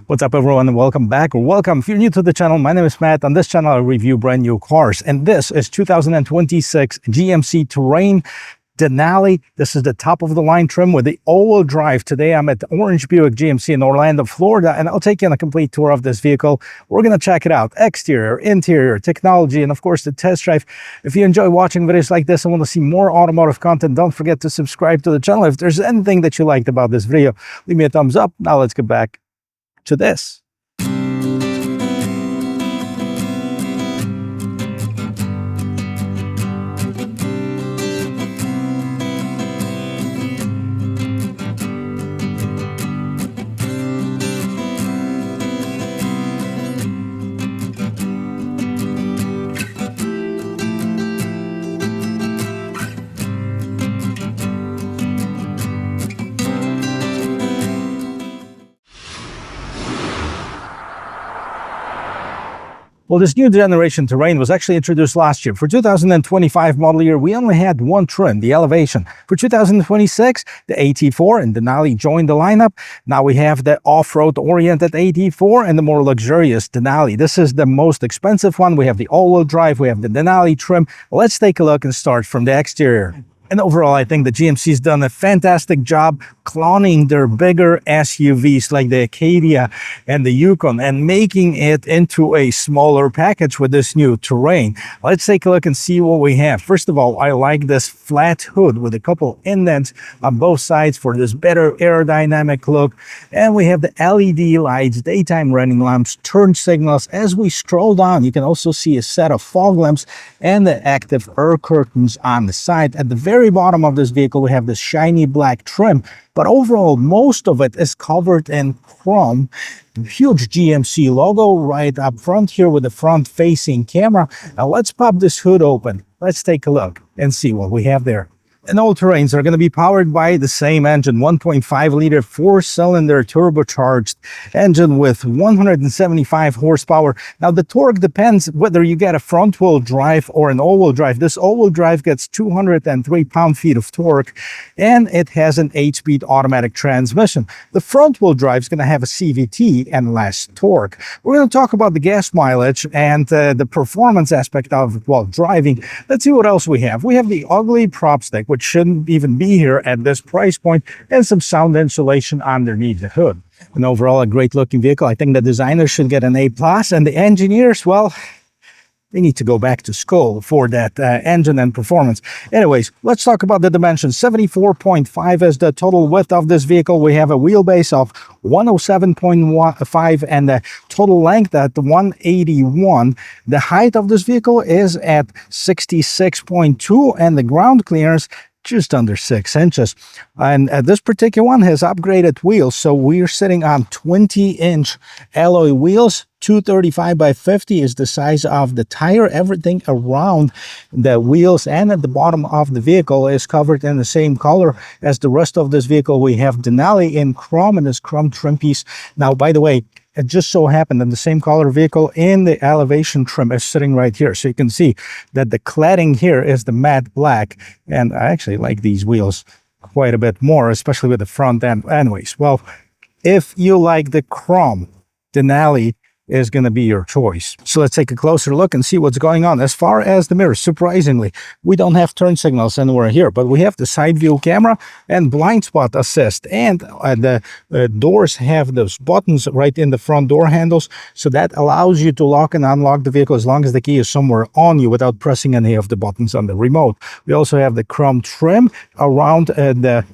What's up, everyone, and welcome back, or welcome if you're new to the channel. My name is Matt. On this channel I review brand new cars, and this is 2026 GMC Terrain Denali. This is the top of the line trim with the all-wheel drive. Today I'm at Orange Buick GMC in Orlando, Florida, and I'll take you on a complete tour of this vehicle. We're going to check it out: exterior, interior, technology, and of course the test drive. If you enjoy watching videos like this and want to see more automotive content, don't forget to subscribe to the channel. If there's anything that you liked about this video, leave me a thumbs up. Now let's get back to this. Well, this new generation Terrain was actually introduced last year. For 2025 model year, we only had one trim, the Elevation. For 2026, the AT4 and Denali joined the lineup. Now we have the off-road oriented AT4 and the more luxurious Denali. This is the most expensive one. We have the all-wheel drive, we have the Denali trim. Let's take a look and start from the exterior. And overall, I think the GMC's done a fantastic job cloning their bigger SUVs like the Acadia and the Yukon and making it into a smaller package with this new Terrain. Let's take a look and see what we have. First of all, I like this flat hood with a couple indents on both sides for this better aerodynamic look. And we have the LED lights, daytime running lamps, turn signals. As we scroll down, you can also see a set of fog lamps and the active air curtains on the side. At the very bottom of this vehicle, we have this shiny black trim, but overall most of it is covered in chrome. Huge GMC logo right up front here with the front facing camera. Now let's pop this hood open. Let's take a look and see what we have there. And all Terrains are going to be powered by the same engine, 1.5 liter 4-cylinder turbocharged engine with 175 horsepower. Now the torque depends whether you get a front wheel drive or an all-wheel drive. This all-wheel drive gets 203 pound-feet of torque, and it has an 8-speed automatic transmission. The front wheel drive is going to have a CVT and less torque. We're going to talk about the gas mileage and the performance aspect of, well, driving. Let's see what else we have. We have the ugly prop stick, which shouldn't even be here at this price point, and some sound insulation underneath the hood. And overall, a great looking vehicle. I think the designers should get an A+, and the engineers, well, they need to go back to school for that engine and performance. Anyways, let's talk about the dimensions. 74.5 is the total width of this vehicle. We have a wheelbase of 107.5 and the total length at 181. The height of this vehicle is at 66.2 and the ground clearance just under 6 inches. And this particular one has upgraded wheels, so we're sitting on 20-inch alloy wheels. 235 by 50 is the size of the tire. Everything around the wheels and at the bottom of the vehicle is covered in the same color as the rest of this vehicle. We have Denali in chrome and this chrome trim piece. Now, by the way, it just so happened that the same color vehicle in the Elevation trim is sitting right here. So you can see that the cladding here is the matte black. And I actually like these wheels quite a bit more, especially with the front end. Anyways, well, if you like the chrome, Denali is going to be your choice. So let's take a closer look and see what's going on. As far as the mirrors, surprisingly, we don't have turn signals anywhere here, but we have the side view camera and blind spot assist. And the doors have those buttons right in the front door handles, so that allows you to lock and unlock the vehicle as long as the key is somewhere on you without pressing any of the buttons on the remote. We also have the chrome trim around the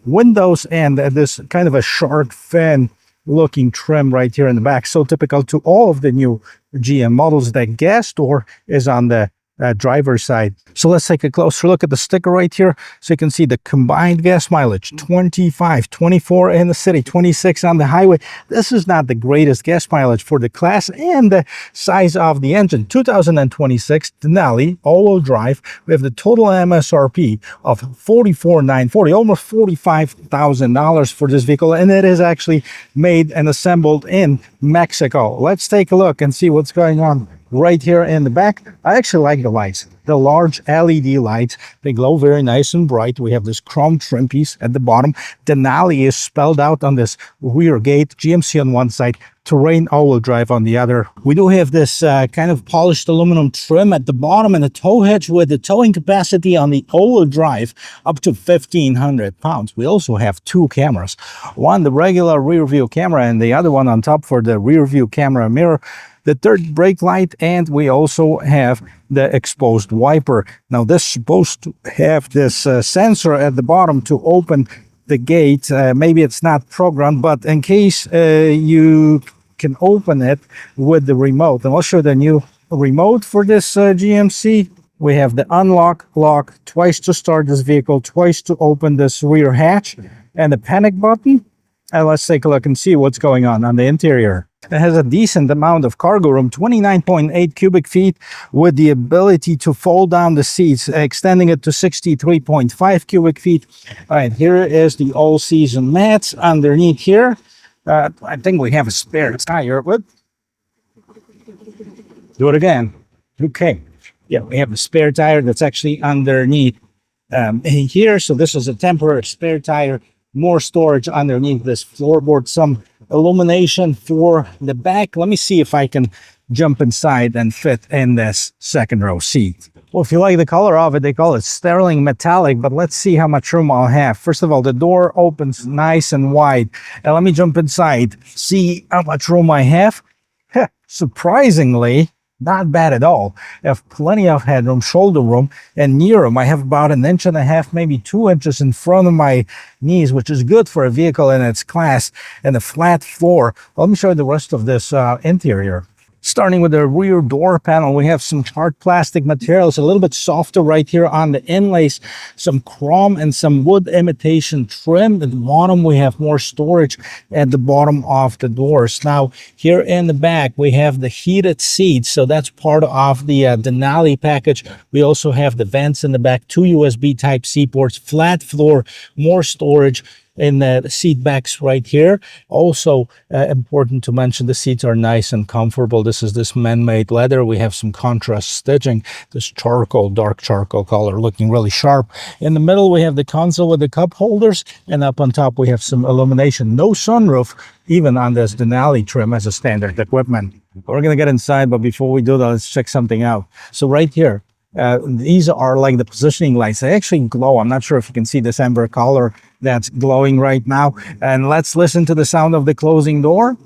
windows and this kind of a shark fin looking trim right here in the back. So typical to all of the new GM models. The gas door is on the driver's side. So let's take a closer look at the sticker right here. So you can see the combined gas mileage, 25, 24 in the city, 26 on the highway. This is not the greatest gas mileage for the class and the size of the engine. 2026 Denali all-wheel drive. We have the total MSRP of $44,940, almost $45,000 for this vehicle, and it is actually made and assembled in Mexico. Let's take a look and see what's going on right here in the back. I actually like the lights. the large LED lights. They glow very nice and bright. We have this chrome trim piece at the bottom. Denali is spelled out on this rear gate. GMC on one side, Terrain all-wheel drive on the other. We do have this kind of polished aluminum trim at the bottom and a tow hitch with the towing capacity on the all-wheel drive up to 1,500 pounds. We also have two cameras, one the regular rear view camera and the other one on top for the rear view camera mirror, the third brake light, and we also have the exposed wiper. Now this is supposed to have this sensor at the bottom to open the gate. Maybe it's not programmed, but in case you can open it with the remote. And I'll show the new remote for this GMC. We have the unlock, lock, twice to start this vehicle, twice to open this rear hatch, and the panic button. And let's take a look and see what's going on the interior. It has a decent amount of cargo room, 29.8 cubic feet, with the ability to fold down the seats, extending it to 63.5 cubic feet. All right, here is the all-season mats underneath here. I think we have a spare tire. What? Do it again. Okay. Yeah, we have a spare tire that's actually underneath here. So this is a temporary spare tire. More storage underneath this floorboard, some illumination for the back. Let me see if I can jump inside and fit in this second row seat. Well, if you like the color of it, they call it sterling metallic, but let's see how much room I'll have. First of all, the door opens nice and wide. And let me jump inside, see how much room I have. Surprisingly, not bad at all. I have plenty of headroom, shoulder room, and knee room. I have about 1.5 inches, maybe 2 inches in front of my knees, which is good for a vehicle in its class, and a flat floor. Let me show you the rest of this interior. Starting with the rear door panel, we have some hard plastic materials, a little bit softer right here on the inlays, some chrome and some wood imitation trim. At the bottom, we have more storage at the bottom of the doors. Now, here in the back, we have the heated seats, so that's part of the Denali package. We also have the vents in the back, 2 USB Type-C ports, flat floor, more storage in the seat backs right here. Also important to mention, the seats are nice and comfortable. This is this man-made leather. We have some contrast stitching, this charcoal, dark charcoal color, looking really sharp. In the middle, we have the console with the cup holders, and up on top, we have some illumination. No sunroof, even on this Denali trim as a standard equipment. We're gonna get inside, but before we do that, let's check something out. So right here, these are like the positioning lights. They actually glow. I'm not sure if you can see this amber color that's glowing right now. And let's listen to the sound of the closing door.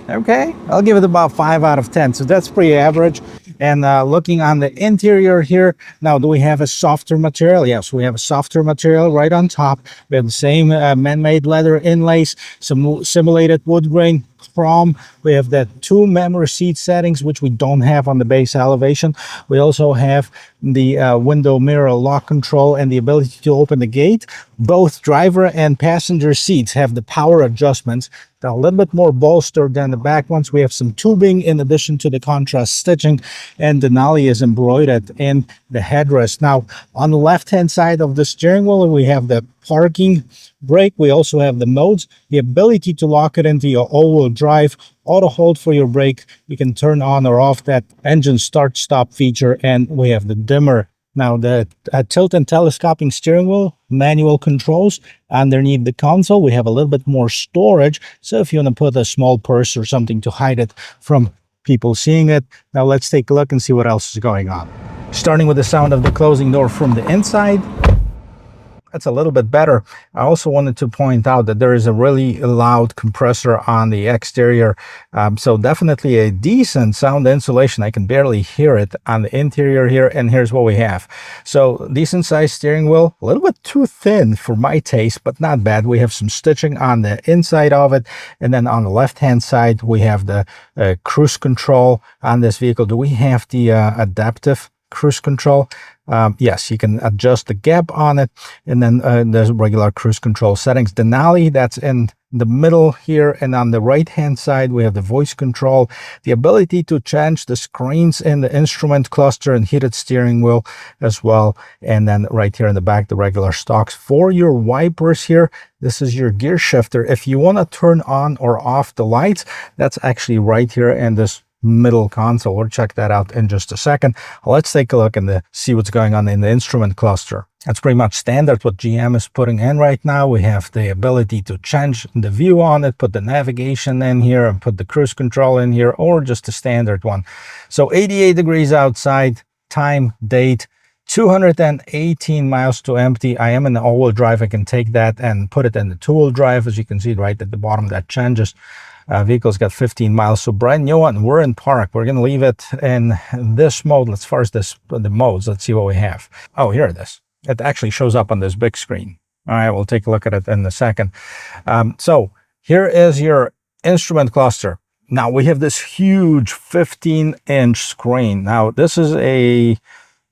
Okay, I'll give it about 5 out of 10. So that's pretty average. And looking on the interior here, now do we have a softer material? Yes, we have a softer material right on top. We have the same man-made leather inlays, some simulated wood grain, chrome. We have the 2 memory seat settings, which we don't have on the base elevation. We also have the window mirror lock control and the ability to open the gate. Both driver and passenger seats have the power adjustments. They're a little bit more bolstered than the back ones. We have some tubing in addition to the contrast stitching, and Denali is embroidered in the headrest. Now, on the left-hand side of the steering wheel, we have the parking brake. We also have the modes, the ability to lock it into your all-wheel drive, auto hold for your brake. You can turn on or off that engine start-stop feature, and we have the dimmer. Now, the tilt and telescoping steering wheel, manual controls. Underneath the console, we have a little bit more storage. So if you want to put a small purse or something to hide it from people seeing it. Now let's take a look and see what else is going on. Starting with the sound of the closing door from the inside. That's a little bit better. I also wanted to point out that there is a really loud compressor on the exterior. So definitely a decent sound insulation. I can barely hear it on the interior here. And here's what we have. So decent sized steering wheel, a little bit too thin for my taste, but not bad. We have some stitching on the inside of it. And then on the left-hand side, we have the cruise control on this vehicle. Do we have the adaptive cruise control? Yes, you can adjust the gap on it, and then there's regular cruise control settings. Denali, that's in the middle here, and on the right hand side we have the voice control, the ability to change the screens in the instrument cluster and heated steering wheel as well. And then right here in the back, the regular stocks. For your wipers here, this is your gear shifter. If you want to turn on or off the lights, that's actually right here in this middle console. We'll check that out in just a second. Let's take a look and see what's going on in the instrument cluster. That's pretty much standard what GM is putting in right now. We have the ability to change the view on it, put the navigation in here, and put the cruise control in here, or just the standard one. So 88 degrees outside, time, date, 218 miles to empty. I am in the all-wheel drive. I can take that and put it in the two-wheel drive. As you can see right at the bottom, that changes. Vehicle's got 15 miles, so brand new one. We're in park. We're going to leave it in this mode. As far as the modes, let's see what we have. Oh, here it is. It actually shows up on this big screen. All right, we'll take a look at it in a second. So here is your instrument cluster. Now we have this huge 15-inch screen. Now this is a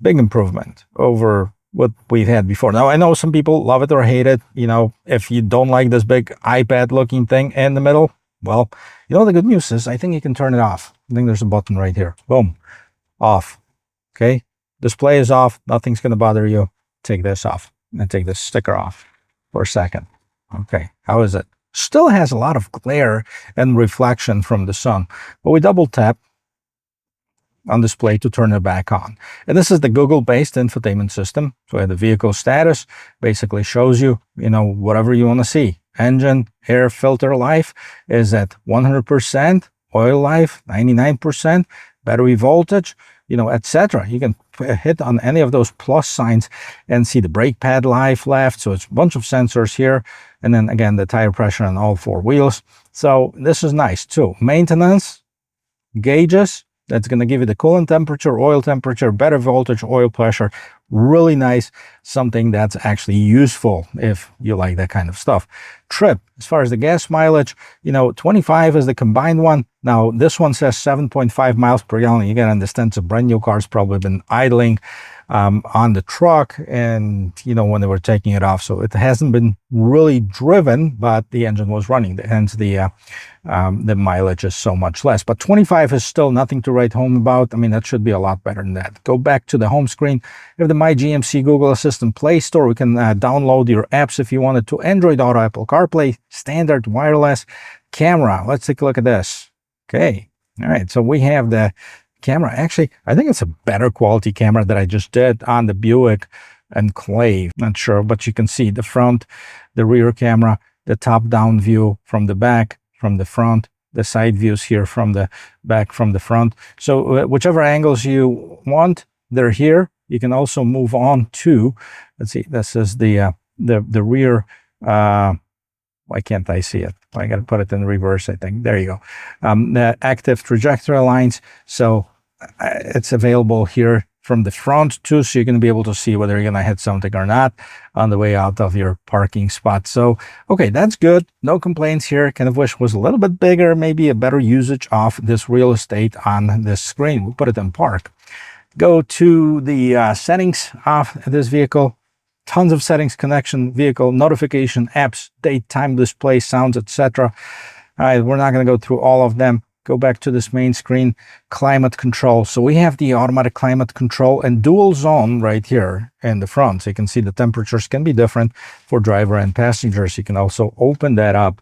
big improvement over what we've had before. Now I know some people love it or hate it. You know, if you don't like this big iPad-looking thing in the middle, well, you know, the good news is I think you can turn it off. I think there's a button right here. Boom. Off. Okay. Display is off. Nothing's going to bother you. Take this off and take this sticker off for a second. Okay. How is it? Still has a lot of glare and reflection from the sun, but we double tap on display to turn it back on. And this is the Google-based infotainment system. So the vehicle status basically shows you, you know, whatever you want to see. Engine, air filter life is at 100%, oil life 99%, battery voltage, you know, etc. You can hit on any of those plus signs and see the brake pad life left. So it's a bunch of sensors here. And then again, the tire pressure on all four wheels. So this is nice too. Maintenance, gauges, that's going to give you the coolant temperature, oil temperature, better voltage, oil pressure. Really nice. Something that's actually useful if you like that kind of stuff. Trip, as far as the gas mileage, you know, 25 is the combined one. Now, this one says 7.5 miles per gallon. You got to understand, it's a brand new car's probably been idling on the truck, and you know, when they were taking it off, so it hasn't been really driven, but the engine was running, hence the mileage is so much less. But 25 is still nothing to write home about. I mean, that should be a lot better than that. Go back to the home screen. We have the My GMC Google Assistant Play Store. We can download your apps if you wanted to. Android Auto, Apple CarPlay, standard wireless camera. Let's take a look at this. Okay. All right. So we have the camera. Actually, I think it's a better quality camera that I just did on the Buick Enclave. Not sure, but you can see the front, the rear camera, the top-down view from the back, from the front, the side views here from the back, from the front. So whichever angles you want, they're here. You can also move on to, let's see, this is the rear. Why can't I see it? I got to put it in reverse, I think. There you go. The active trajectory lines. So it's available here from the front too, so you're going to be able to see whether you're going to hit something or not on the way out of your parking spot. So, okay, that's good. No complaints here. Kind of wish it was a little bit bigger, maybe a better usage of this real estate on this screen. We'll put it in park. Go to the settings of this vehicle. Tons of settings, connection, vehicle, notification, apps, date, time, display, sounds, etc. All right, we're not going to go through all of them. Go back to this main screen, climate control. So we have the automatic climate control and dual zone right here in the front. So you can see the temperatures can be different for driver and passengers. You can also open that up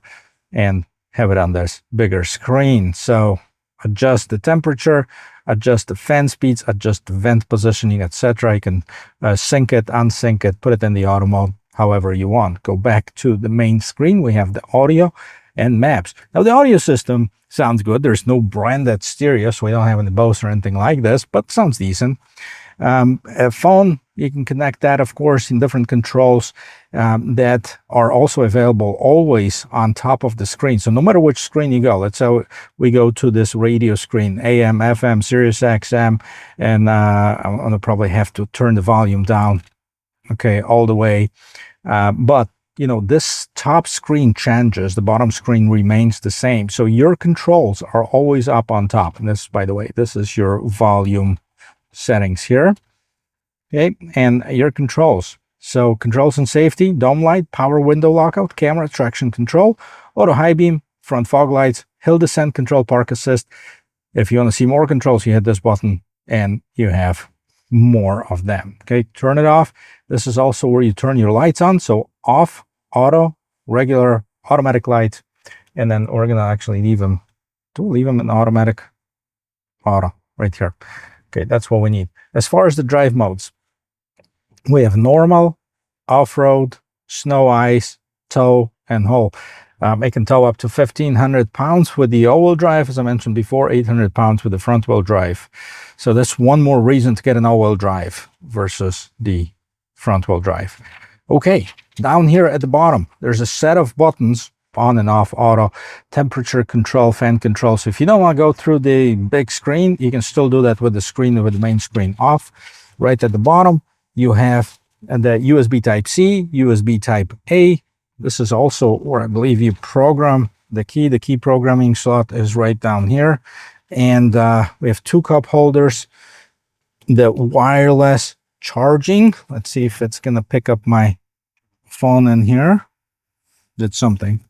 and have it on this bigger screen. So adjust the temperature, adjust the fan speeds, adjust the vent positioning, etc. You can sync it, unsync it, put it in the auto mode, however you want. Go back to the main screen. We have the audio and maps. Now the audio system sounds good. There's no branded stereo, so we don't have any Bose or anything like this, but sounds decent. A phone, you can connect that, of course, in different controls that are also available always on top of the screen. So no matter which screen you go, let's say we go to this radio screen, AM, FM, Sirius XM, and I'm going to probably have to turn the volume down, okay, all the way. But you know, this top screen changes, the bottom screen remains the same. So your controls are always up on top. And this, by the way, this is your volume settings here. Okay, and your controls. So controls and safety, dome light, power window lockout, camera, traction control, auto high beam, front fog lights, hill descent control, park assist. If you want to see more controls, you hit this button and you have more of them. Okay, turn it off. This is also where you turn your lights on. So off, auto, regular, automatic light, and then we're gonna actually leave them in automatic. auto right here. Okay, that's what we need. As far as the drive modes, we have normal, off-road, snow, ice, tow, and haul. It can tow up to 1,500 pounds with the all-wheel drive, as I mentioned before, 800 pounds with the front-wheel drive. So that's one more reason to get an all-wheel drive versus the front-wheel drive. Okay, down here at the bottom, there's a set of buttons, on and off auto, temperature control, fan control. So if you don't want to go through the big screen, you can still do that with the screen, with the main screen off. Right at the bottom, you have the USB Type-C, USB Type-A. This is also where I believe you program the key. The key programming slot is right down here. And we have two cup holders, the wireless charging. Let's see if it's going to pick up my phone in here. Did something.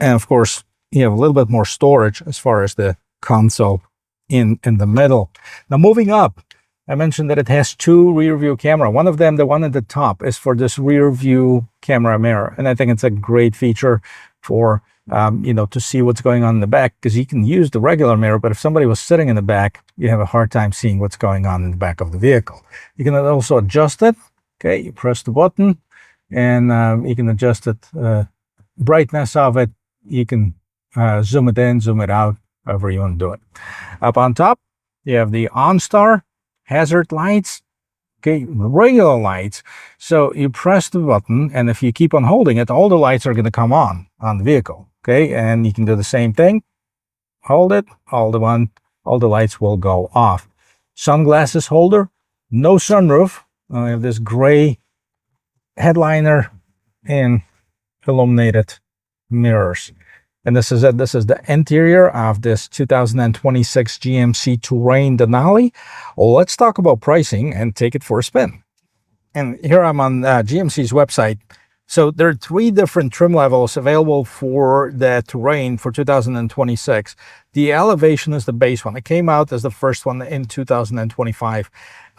And of course, you have a little bit more storage as far as the console in the middle. Now moving up, I mentioned that it has two rear view camera. One of them, the one at the top, is for this rear view camera mirror. And I think it's a great feature for, to see what's going on in the back, because you can use the regular mirror, but if somebody was sitting in the back, you have a hard time seeing what's going on in the back of the vehicle. You can also adjust it. Okay, you press the button and you can adjust it, brightness of it. You can zoom it in, zoom it out, however you want to do it. Up on top, you have the OnStar hazard lights, okay, regular lights. So you press the button, and if you keep on holding it, all the lights are going to come on the vehicle, okay? And you can do the same thing. Hold it, all the lights will go off. Sunglasses holder, no sunroof. I have this gray headliner and illuminated mirrors. And this is it. This is the interior of this 2026 GMC Terrain Denali. Well, let's talk about pricing and take it for a spin. And here I'm on GMC's website. So there are three different trim levels available for the Terrain for 2026. The Elevation is the base one. It came out as the first one in 2025.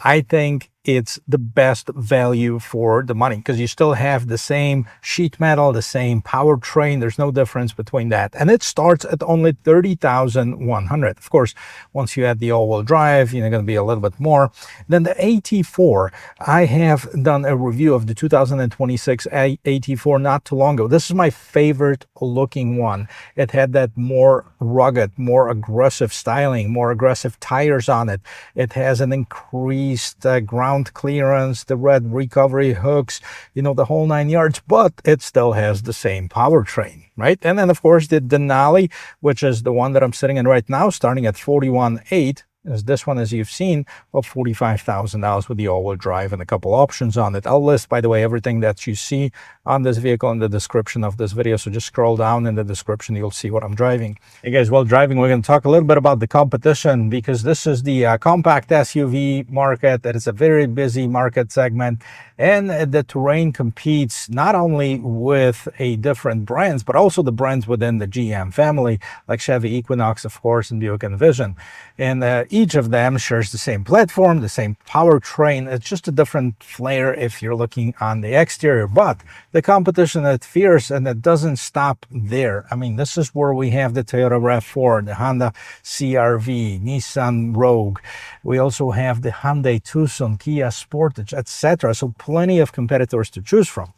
I think it's the best value for the money, because you still have the same sheet metal, the same powertrain. There's no difference between that. And it starts at only $30,100. Of course, once you add the all-wheel drive, you're going to be a little bit more. Then the AT4, I have done a review of the 2026 AT4 not too long ago. This is my favorite looking one. It had that more rugged, more aggressive styling, more aggressive tires on it. It has an increased ground clearance, the red recovery hooks, the whole 9 yards, but it still has the same powertrain, right? And then, of course, the Denali, which is the one that I'm sitting in right now, starting at $41,800, as this one, as you've seen, of $45,000 with the all-wheel drive and a couple options on it. I'll list, by the way, everything that you see on this vehicle in the description of this video. So just scroll down in the description, you'll see what I'm driving. Hey guys, while driving, we're going to talk a little bit about the competition, because this is the compact SUV market. That is a very busy market segment. And the Terrain competes not only with different brands, but also the brands within the GM family, like Chevy Equinox, of course, and Buick Envision. And each of them shares the same platform, the same powertrain. It's just a different flair if you're looking on the exterior. But the competition is fierce, and it doesn't stop there. I mean, this is where we have the Toyota RAV4, the Honda CR-V, Nissan Rogue. We also have the Hyundai Tucson, Kia Sportage, etc. So plenty of competitors to choose from.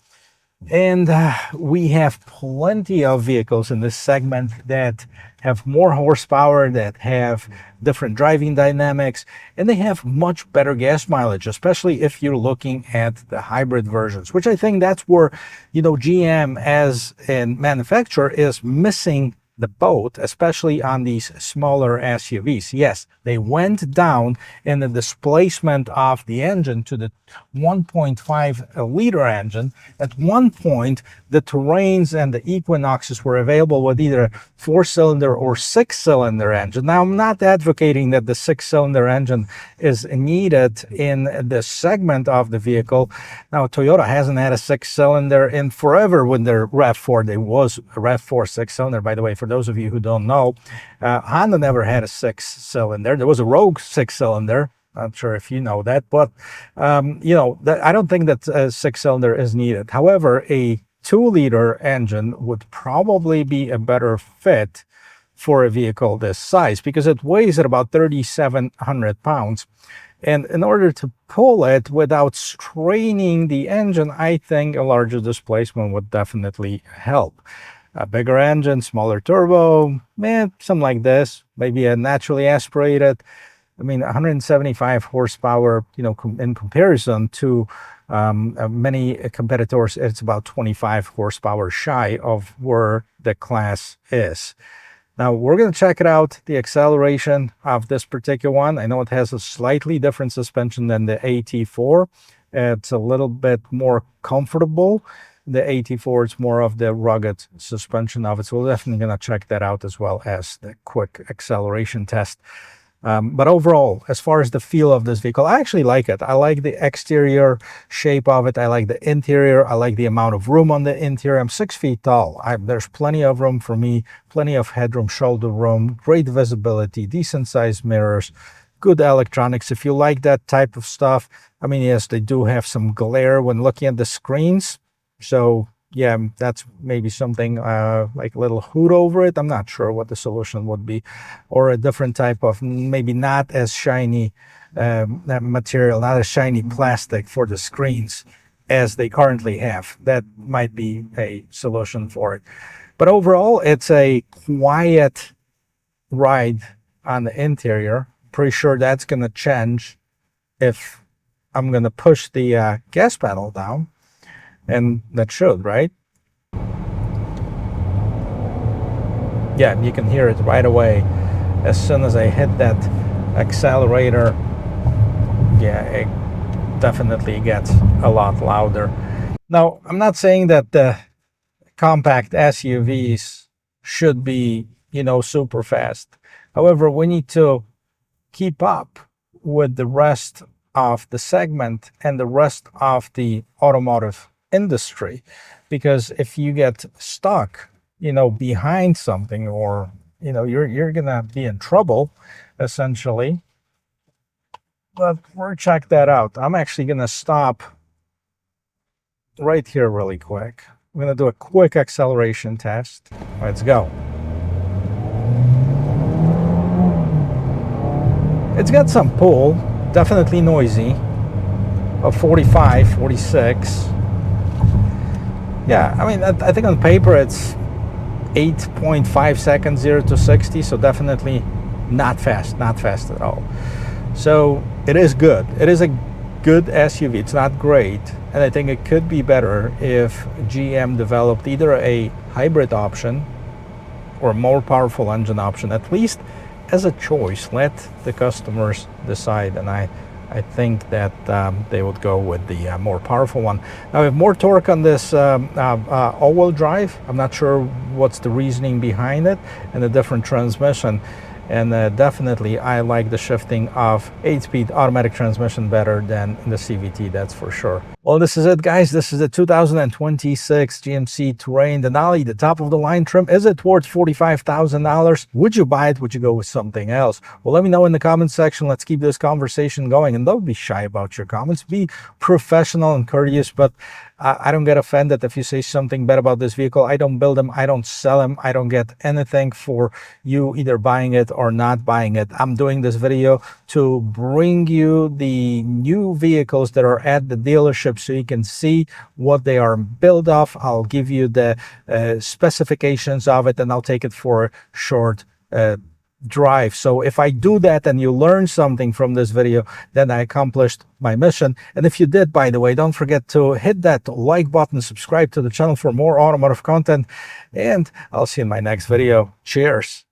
And we have plenty of vehicles in this segment that have more horsepower, that have different driving dynamics, and they have much better gas mileage, especially if you're looking at the hybrid versions, which I think that's where, GM as a manufacturer is missing the boat, especially on these smaller SUVs. Yes, they went down in the displacement of the engine to the 1.5 liter engine. At one point, the Terrains and the Equinoxes were available with either a 4-cylinder or 6-cylinder engine. Now, I'm not advocating that the 6-cylinder engine is needed in this segment of the vehicle. Now, Toyota hasn't had a 6-cylinder in forever with their RAV4. There was a RAV4 6-cylinder, by the way, for those of you who don't know. Honda never had a 6-cylinder. There was a Rogue 6-cylinder. Not sure if you know that, but I don't think that a 6-cylinder is needed. However, a 2-liter engine would probably be a better fit for a vehicle this size, because it weighs at about 3,700 pounds. And in order to pull it without straining the engine, I think a larger displacement would definitely help. A bigger engine, smaller turbo, something like this, maybe a naturally aspirated. I mean, 175 horsepower, in comparison to many competitors, it's about 25 horsepower shy of where the class is. Now, we're going to check it out, the acceleration of this particular one. I know it has a slightly different suspension than the AT4. It's a little bit more comfortable. The AT4 is more of the rugged suspension of it. So we're definitely going to check that out, as well as the quick acceleration test. But overall, as far as the feel of this vehicle, I actually like it. I like the exterior shape of it. I like the interior. I like the amount of room on the interior. I'm 6 feet tall. There's plenty of room for me, plenty of headroom, shoulder room, great visibility, decent sized mirrors, good electronics. If you like that type of stuff, I mean, yes, they do have some glare when looking at the screens. So yeah, that's maybe something like a little hood over it. I'm not sure what the solution would be, or a different type of, maybe not as shiny material, not as shiny plastic for the screens as they currently have. That might be a solution for it. But overall, it's a quiet ride on the interior. Pretty sure that's going to change if I'm going to push the gas pedal down. And that should, right? Yeah, you can hear it right away. As soon as I hit that accelerator, yeah, it definitely gets a lot louder. Now, I'm not saying that the compact SUVs should be, super fast. However, we need to keep up with the rest of the segment and the rest of the automotive industry, because if you get stuck behind something, or you're gonna be in trouble essentially. But we'll check that out. I'm actually gonna stop right here really quick. I'm gonna do a quick acceleration test. Let's go. It's got some pull, definitely noisy, of 45, 46. Yeah, I mean, I think on paper it's 8.5 seconds 0 to 60, so definitely not fast at all. So it is good. It is a good SUV. It's not great, and I think it could be better if GM developed either a hybrid option or a more powerful engine option, at least as a choice. Let the customers decide, and I think that they would go with the more powerful one. Now, we have more torque on this all-wheel drive. I'm not sure what's the reasoning behind it, and a different transmission. And definitely, I like the shifting of 8-speed automatic transmission better than the CVT, that's for sure. Well, this is it, guys. This is the 2026 GMC Terrain Denali. The top of the line trim. Is it worth $45,000? Would you buy it? Would you go with something else? Well, let me know in the comment section. Let's keep this conversation going. And don't be shy about your comments. Be professional and courteous, but I don't get offended if you say something bad about this vehicle. I don't build them. I don't sell them. I don't get anything for you either buying it or not buying it. I'm doing this video to bring you the new vehicles that are at the dealership so you can see what they are built of. I'll give you the specifications of it, and I'll take it for a short drive. So if I do that and you learn something from this video, then I accomplished my mission. And if you did, by the way, don't forget to hit that like button, subscribe to the channel for more automotive content, and I'll see you in my next video. Cheers.